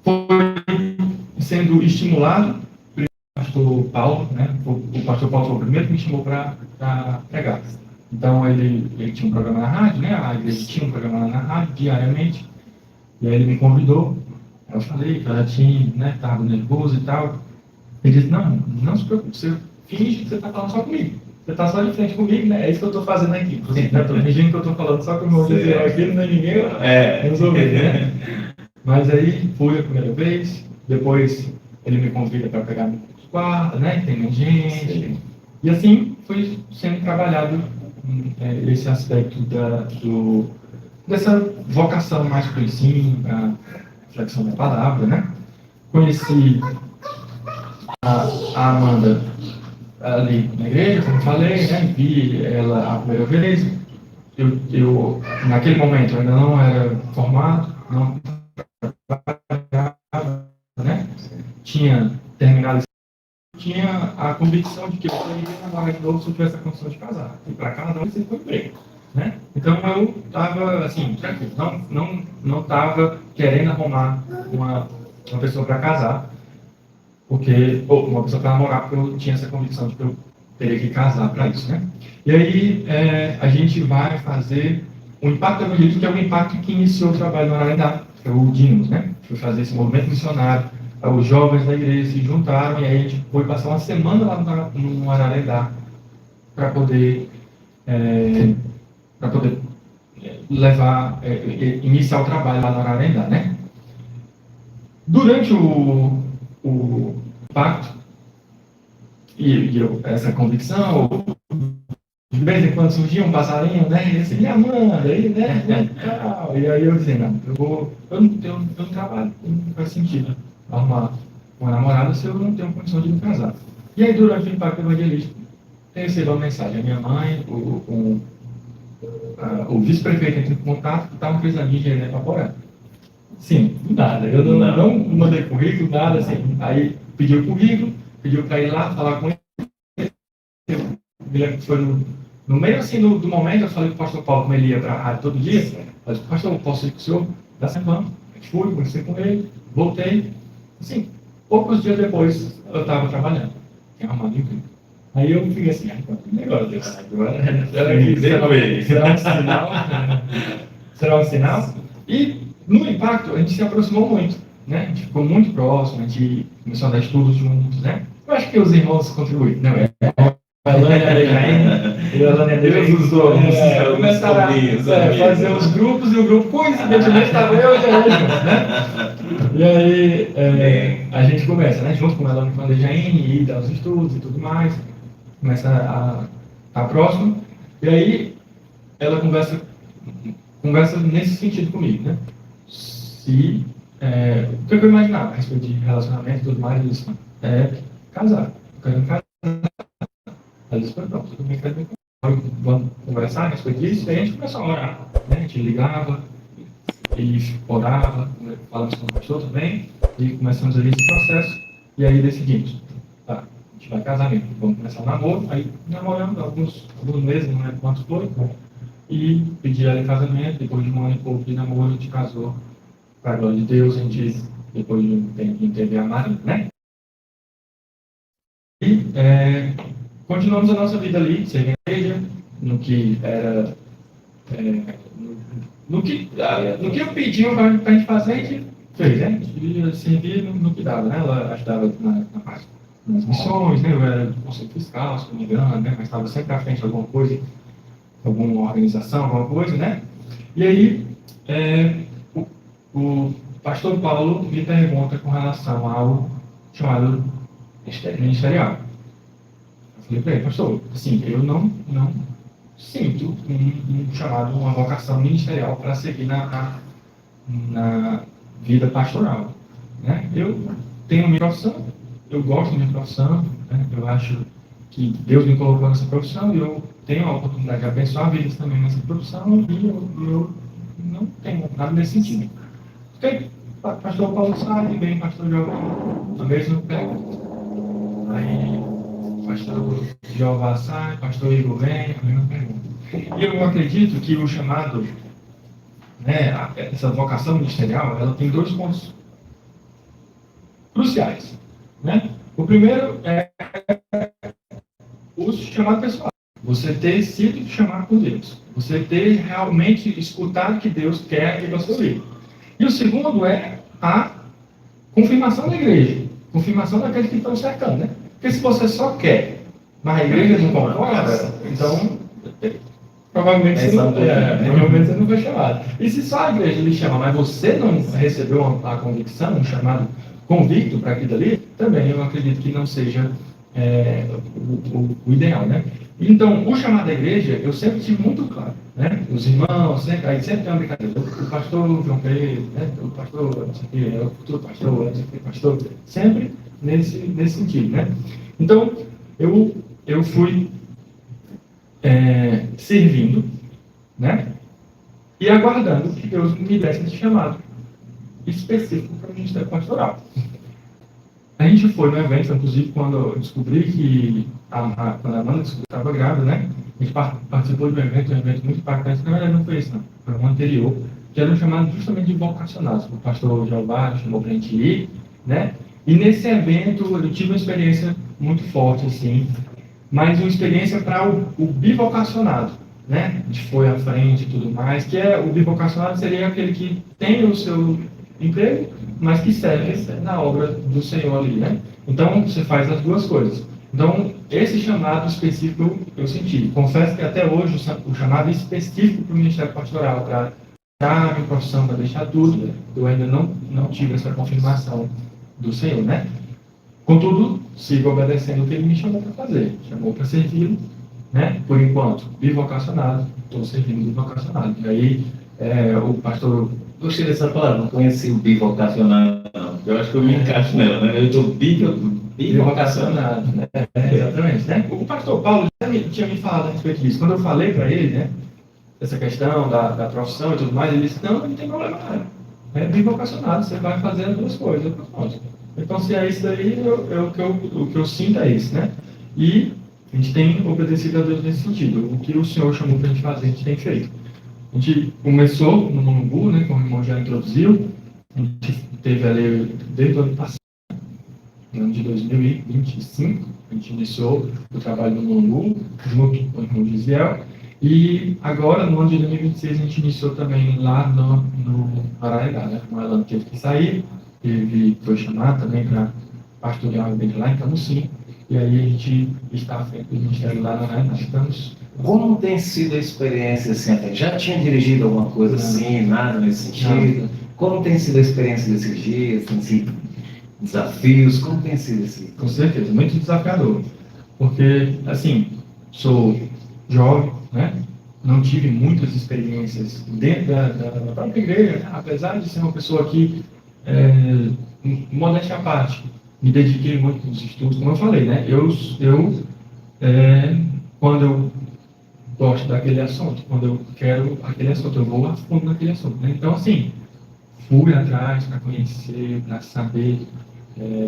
foi sendo estimulado pelo pastor Paulo, né? O pastor Paulo foi o primeiro que me chamou para pregar. Então ele tinha um programa na rádio, né? A igreja tinha um programa na rádio diariamente, e aí ele me convidou. Eu falei que eu já tinha, né? Estava nervoso e tal. Ele disse: não se preocupe, você finge que você está falando só comigo. Você está só de frente comigo, né? É isso que eu estou fazendo aqui. Estou fingindo que eu estou falando só com o meu Gisele aqui, não é ninguém resolver, né? Mas aí fui a primeira vez, depois ele me convida para pegar meu quarto, né? Tem mais gente. E assim foi sendo trabalhado esse aspecto dessa vocação mais para o ensino, para a flexão da palavra, né? Conheci a Amanda ali na igreja, como falei, né? Vi ela a primeira vez. Eu naquele momento ainda não era formado, não trabalhava, né? Tinha terminado, tinha a convicção de que eu iria trabalhar de novo se eu tivesse a condição de casar. E para casa não precisa de emprego, né? Então eu estava assim, tranquilo, não estava querendo arrumar uma pessoa para casar, ou uma pessoa para namorar, porque eu tinha essa convicção de que eu teria que casar para isso, né? E aí a gente vai fazer o Impacto Evangelístico, que é o impacto que iniciou o trabalho no Ararendá, que é o Dimos, né? Foi fazer esse movimento missionário. Os jovens da igreja se juntaram e aí a gente foi passar uma semana lá no Ararendá para poder iniciar o trabalho lá no Ararendá, né? Durante o pacto e essa convicção, de vez em quando surgia um passarinho, né? E assim, me Amanda, aí, né? E aí eu dizia: não, eu não trabalho, não faz sentido arrumar uma namorada se eu não tenho condição de me casar. E aí, durante o Impacto Evangelístico, eu recebi uma mensagem. A minha mãe, o vice-prefeito entrou em contato que estava precisando de engenharia para Ipaporanga. Sim, nada. Eu não mandei currículo, nada assim. Aí pediu o currículo, pediu para ir lá falar com ele. Eu me lembro que foi no meio assim do momento, eu falei com o pastor Paulo, como ele ia para a rádio todo dia. Eu disse: pastor, posso ir com o senhor? Dá semana. Fui, conversei com ele, voltei. Assim, poucos dias depois eu estava trabalhando. Tinha arrumado emprego. Aí eu fiquei assim: agora Deus, será um sinal? Será um sinal? E no Impacto a gente se aproximou muito, né? A gente ficou muito próximo, a gente começou a dar estudos juntos, né? Eu acho que os irmãos contribuíram, não é? A Elânia e a Elânia Deus usou. Começaram a fazer os grupos, e o grupo, coincidentemente, estava eu e a juntos, né? E aí, a gente começa, né, junto com ela no Plandejaine, e dá os estudos e tudo mais, começa a próxima, e aí ela conversa nesse sentido comigo, né? O que eu imaginava a respeito de relacionamento e tudo mais, isso é casar. Eu quero casar. Ela disse, pronto, tudo bem, quero vamos conversar a respeito disso, e aí a gente começou a orar, né? A gente ligava e orava, falamos com o pastor também, e começamos ali esse processo, e aí decidimos, tá, a gente vai casar mesmo, vamos começar o namoro, aí namoramos alguns meses, não lembro quanto foi, e pedi ela em casamento. Depois de um ano e pouco de namoro, a gente casou, para a glória de Deus. A gente, depois de um tempo, teve a Maria, né? E continuamos a nossa vida ali, servindo a igreja, no que era, no que eu pedi para a gente fazer, a gente fez, né? A gente queria servir no que dava, né? Ela ajudava na parte das missões, né? Eu era do conselho fiscal, se não me engano, né? Mas estava sempre à frente de alguma coisa, alguma organização, alguma coisa, né? E aí, o pastor Paulo me pergunta com relação ao chamado ministerial. Eu falei para ele, pastor, assim, eu não sinto um chamado, uma vocação ministerial para seguir na vida pastoral, né? Eu tenho minha profissão, eu gosto da minha profissão, né? Eu acho que Deus me colocou nessa profissão e eu tenho a oportunidade de abençoar vidas também nessa profissão, e eu não tenho nada nesse sentido. Porque pastor Paulo sai, vem pastor Jeová, a mesma pergunta. Aí pastor Jeová sai, pastor Igor vem, a mesma pergunta. E eu acredito que o chamado, né, essa vocação ministerial, ela tem dois pontos cruciais, né? O primeiro é o chamado pessoal. Você ter sido chamado por Deus. Você ter realmente escutado que Deus quer que você viva. E o segundo é a confirmação da igreja. Confirmação daqueles que estão cercando, né? Porque se você só quer, mas a igreja não concorda, então provavelmente você não foi chamado. E se só a igreja lhe chama, mas você não recebeu a convicção, um chamado convicto para aquilo ali, também eu acredito que não seja o ideal, né? Então, o chamado da igreja, eu sempre tive muito claro, né? Os irmãos, aí sempre tem uma brincadeira. O pastor João Pedro, né? O pastor, não sei o quê, o futuro pastor, não sei o quê, pastor, sempre nesse sentido, né? Então, eu fui servindo, né? E aguardando que Deus me desse esse chamado específico para o ministério pastoral. A gente foi no evento, inclusive, quando eu descobri que quando a Amanda estava grávida, né? A gente participou de um evento muito impactante. Na verdade, não foi esse, não. Foi um anterior, que era um chamado justamente de vocacionados. O pastor Jeová chamou para a gente ir, né? E nesse evento eu tive uma experiência muito forte, assim, mas uma experiência para o bivocacionado, né? A gente foi à frente e tudo mais, que o bivocacionado seria aquele que tem o seu emprego, mas que serve na obra do Senhor ali, né? Então, você faz as duas coisas. Então, esse chamado específico eu senti. Confesso que até hoje o chamado específico para o Ministério Pastoral, para dar a minha profissão, para deixar tudo, eu ainda não tive essa confirmação do Senhor, né? Contudo, sigo obedecendo o que Ele me chamou para fazer. Chamou para servir, né? Por enquanto, bivocacionado, estou servindo bivocacionado. E aí, o pastor... Gostei dessa palavra, não conheci o bivocacionado, não. Eu acho que eu me encaixo nela, né? Eu estou bivocacionado, né? Exatamente, né? O pastor Paulo tinha me falado a respeito disso. Quando eu falei para ele, né, essa questão da profissão e tudo mais, ele disse, não tem problema, não. É bivocacionado, você vai fazer as duas coisas. Então, se é isso daí, o que eu sinto é isso, né? E a gente tem obedecido a Deus nesse sentido. O que o Senhor chamou para a gente fazer, a gente tem feito. A gente começou no Monumbu, né, como o irmão já introduziu. A gente teve ali, desde o ano passado, no ano de 2025, a gente iniciou o trabalho no Monumbu, junto com o irmão Gisel. E agora, no ano de 2026, a gente iniciou também lá no Ararendá, né? O Alan teve que sair, foi chamado também para pastorear o evento lá em Camusim. E aí a gente está à frente do ministério lá no Ararendá. Como tem sido a experiência assim? Já tinha dirigido alguma coisa assim, nada nesse sentido? Como tem sido a experiência desses dias? Tem sido desafios? Como tem sido esse? Com certeza, muito desafiador. Porque, assim, sou jovem, né? Não tive muitas experiências dentro da própria igreja, né? Apesar de ser uma pessoa que, modéstia à parte, me dediquei muito nos estudos, como eu falei, né? Quando eu gosto daquele assunto, quando eu quero aquele assunto, eu vou a fundo naquele assunto, né? Então, assim, fui atrás para conhecer, para saber,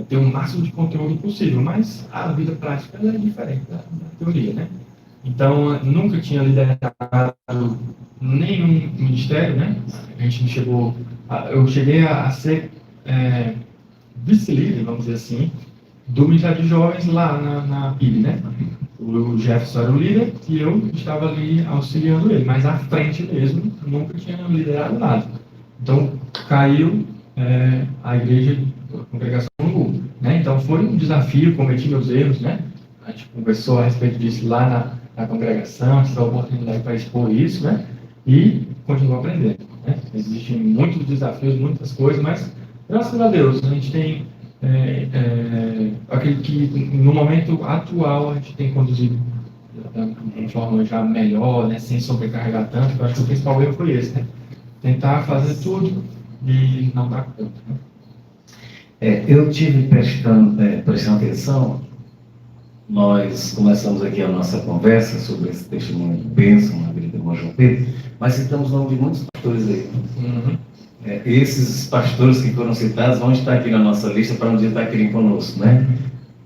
ter o máximo de conteúdo possível, mas a vida prática é diferente da teoria, né? Então, nunca tinha liderado nenhum ministério, né? Eu cheguei a ser vice-líder, vamos dizer assim, do Ministério de Jovens lá na PIB, né? O Jefferson era o líder e eu estava ali auxiliando ele, mas à frente mesmo, nunca tinha liderado nada. Então, caiu a igreja, a congregação no mundo, né? Então, foi um desafio, cometi meus erros, né? A gente conversou a respeito disso lá na congregação, tive a oportunidade para expor isso, né? E continuo aprendendo, né? Existem muitos desafios, muitas coisas, mas, graças a Deus, a gente tem acredito que no momento atual a gente tem conduzido de uma forma já melhor, né, sem sobrecarregar tanto. Eu acho que o principal erro foi esse, né? Tentar fazer tudo e não dar conta. Né? Eu tive prestando atenção. Nós começamos aqui a nossa conversa sobre esse testemunho de bênção na vida do irmão João Pedro, mas citamos o nome de muitos pastores aí. Uhum. Esses pastores que foram citados vão estar aqui na nossa lista para um dia estar aqui conosco, né?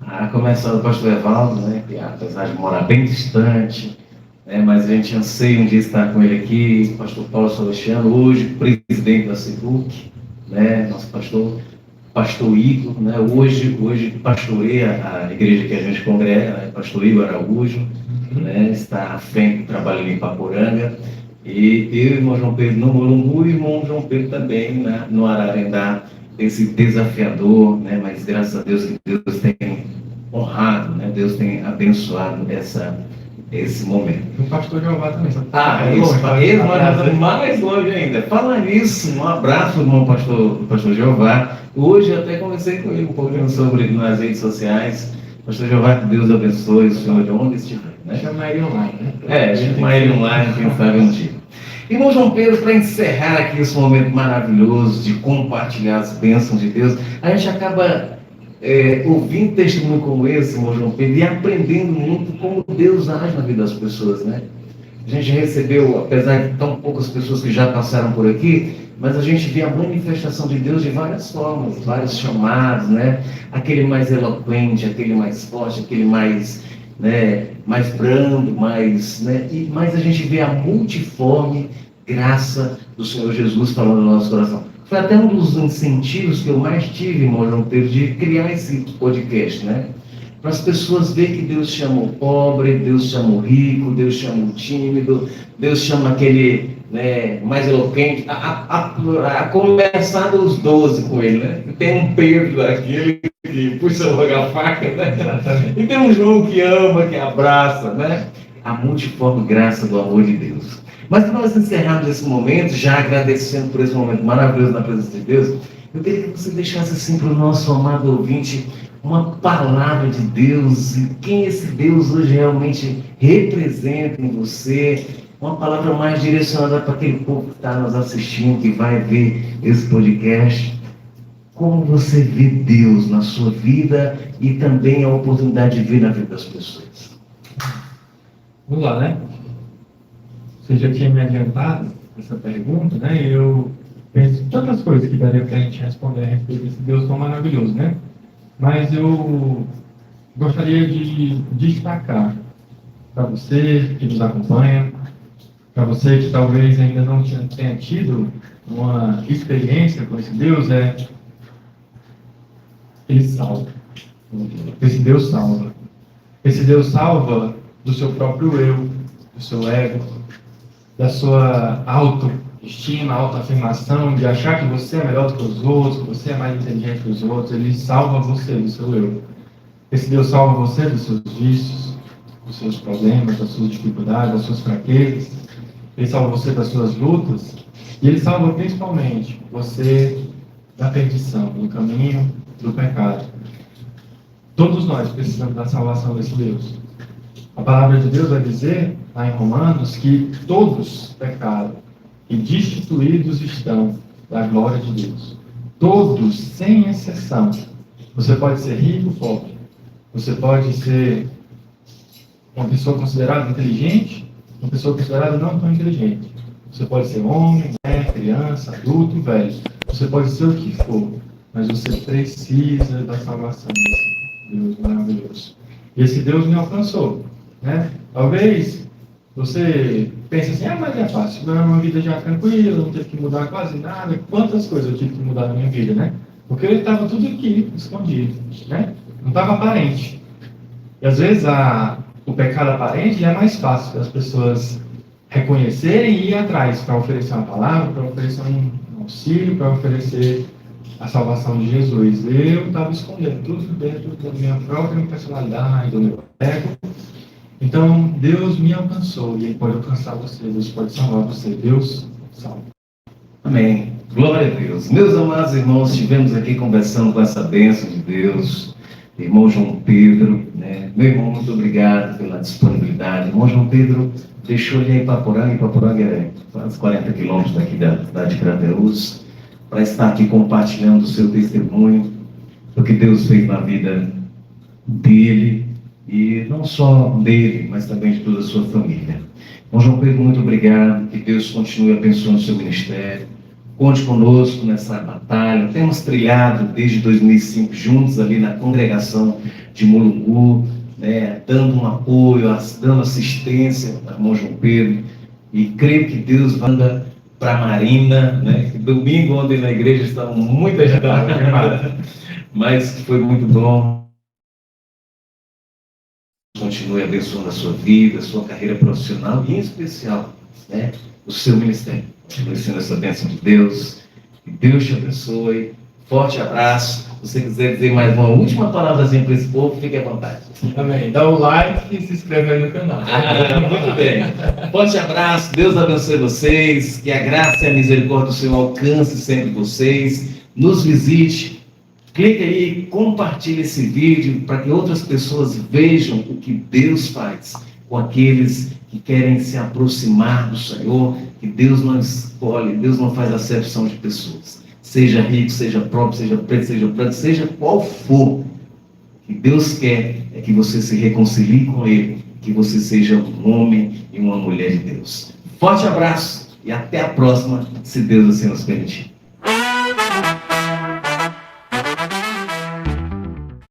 A começar do pastor Evaldo, né? Que apesar de morar bem distante, né? Mas a gente anseia um dia estar com ele aqui. O pastor Paulo Celestiano, hoje presidente da CIBUC, né? Nosso pastor Igor, né? Hoje pastoreia a igreja que a gente congrega, né? Pastor Igor Araújo, né? Está à frente do trabalho em Ipaporanga. E eu, irmão João Pedro, no Morumbi, e o irmão João Pedro também, né, no Ararendá, esse desafiador, né, mas graças a Deus que Deus tem honrado, né, Deus tem abençoado esse momento. O pastor Jeová também. Ele mora mais longe ainda. Fala nisso, um abraço, irmão pastor Jeová. Hoje eu até conversei com ele um pouquinho sobre nas redes sociais. Pastor Jeová, que Deus abençoe o senhor de onde estiver. Né? Chamar ele online, né? Chamar ele online, quem sabe um dia. Irmão João Pedro, para encerrar aqui esse momento maravilhoso de compartilhar as bênçãos de Deus, a gente acaba ouvindo testemunho como esse, irmão João Pedro, e aprendendo muito como Deus age na vida das pessoas, né? A gente recebeu, apesar de tão poucas pessoas que já passaram por aqui, mas a gente vê a manifestação de Deus de várias formas, vários chamados, né? Aquele mais eloquente, aquele mais forte, aquele mais, né, mais brando, mas a gente vê a multiforme graça do Senhor Jesus falando no nosso coração. Foi até um dos incentivos que eu mais tive, irmão João Pedro, de criar esse podcast, né? Para as pessoas verem que Deus chama o pobre, Deus chama o rico, Deus chama o tímido, Deus chama aquele, né, mais eloquente, a começar dos 12 com ele, né? Tem um Pedro, aquele que puxa logo a faca, né? E tem um João que ama, que abraça, né? A multiforme graça do amor de Deus. Mas para nós encerrarmos esse momento, já agradecendo por esse momento maravilhoso na presença de Deus, eu queria que você deixasse assim para o nosso amado ouvinte uma palavra de Deus, e quem esse Deus hoje realmente representa em você, uma palavra mais direcionada para aquele povo que está nos assistindo, que vai ver esse podcast. Como você vê Deus na sua vida e também a oportunidade de ver na vida das pessoas? Vamos lá, né? Você já tinha me adiantado essa pergunta, né? Eu penso em tantas coisas que daria para a gente responder a respeito desse Deus tão maravilhoso, né? Mas eu gostaria de destacar para você que nos acompanha, para você que talvez ainda não tenha tido uma experiência com esse Deus, Ele salva. Esse Deus salva. Esse Deus salva do seu próprio eu, do seu ego, da sua autoestima, autoafirmação, de achar que você é melhor do que os outros, que você é mais inteligente que os outros. Ele salva você do seu eu. Esse Deus salva você dos seus vícios, dos seus problemas, das suas dificuldades, das suas fraquezas. Ele salva você das suas lutas. E Ele salva principalmente você da perdição, do caminho do pecado. Todos nós precisamos da salvação desse Deus. A palavra de Deus vai dizer, lá em Romanos, que todos pecaram e destituídos estão da glória de Deus. Todos, sem exceção. Você pode ser rico ou pobre. Você pode ser uma pessoa considerada inteligente, uma pessoa considerada não tão inteligente. Você pode ser homem, mulher, criança, adulto, velho. Você pode ser o que for, mas você precisa da salvação desse Deus maravilhoso. E esse Deus me alcançou, né? Talvez você pense assim, mas é fácil, eu uma vida já tranquila, não teve que mudar quase nada. Quantas coisas eu tive que mudar na minha vida, né? Porque ele estava tudo aqui, escondido, né? Não estava aparente. E às vezes o pecado aparente é mais fácil para as pessoas reconhecerem e ir atrás para oferecer uma palavra, para oferecer um auxílio, para oferecer a salvação de Jesus. Eu estava escondendo tudo dentro da minha própria personalidade, do meu ego. Então, Deus me alcançou e Ele pode alcançar você, Deus pode salvar você. Deus salva. Amém. Glória a Deus. Meus amados irmãos, estivemos aqui conversando com essa bênção de Deus. Irmão João Pedro, né? Meu irmão, muito obrigado pela disponibilidade. Irmão João Pedro deixou ele em Ipaporanga. Ipaporanga é quase 40 quilômetros daqui da cidade de Crateús, para estar aqui compartilhando o seu testemunho, do que Deus fez na vida dele, e não só dele, mas também de toda a sua família. Irmão João Pedro, muito obrigado. Que Deus continue abençoando o seu ministério. Conte conosco nessa batalha. Temos trilhado desde 2005 juntos ali na congregação de Mulungu, né, dando um apoio, dando assistência ao irmão João Pedro. E creio que Deus vai dar para a Marina, né, que domingo ontem na igreja estavam muito agitados, mas foi muito bom. Continue abençoando a sua vida, a sua carreira profissional e, em especial, né, o seu ministério. Conhecendo essa bênção de Deus. Que Deus te abençoe. Forte abraço. Se você quiser dizer mais uma última palavrazinha para esse povo, fique à vontade. Amém. Dá o like e se inscreve aí no canal. Muito bem. Forte abraço. Deus abençoe vocês. Que a graça e a misericórdia do Senhor alcance sempre vocês. Nos visite. Clique aí, compartilhe esse vídeo para que outras pessoas vejam o que Deus faz com aqueles que querem se aproximar do Senhor, que Deus não escolhe, Deus não faz acepção de pessoas. Seja rico, seja pobre, seja preto, seja branco, seja qual for. O que Deus quer é que você se reconcilie com Ele, que você seja um homem e uma mulher de Deus. Forte abraço e até a próxima, se Deus assim nos permitir.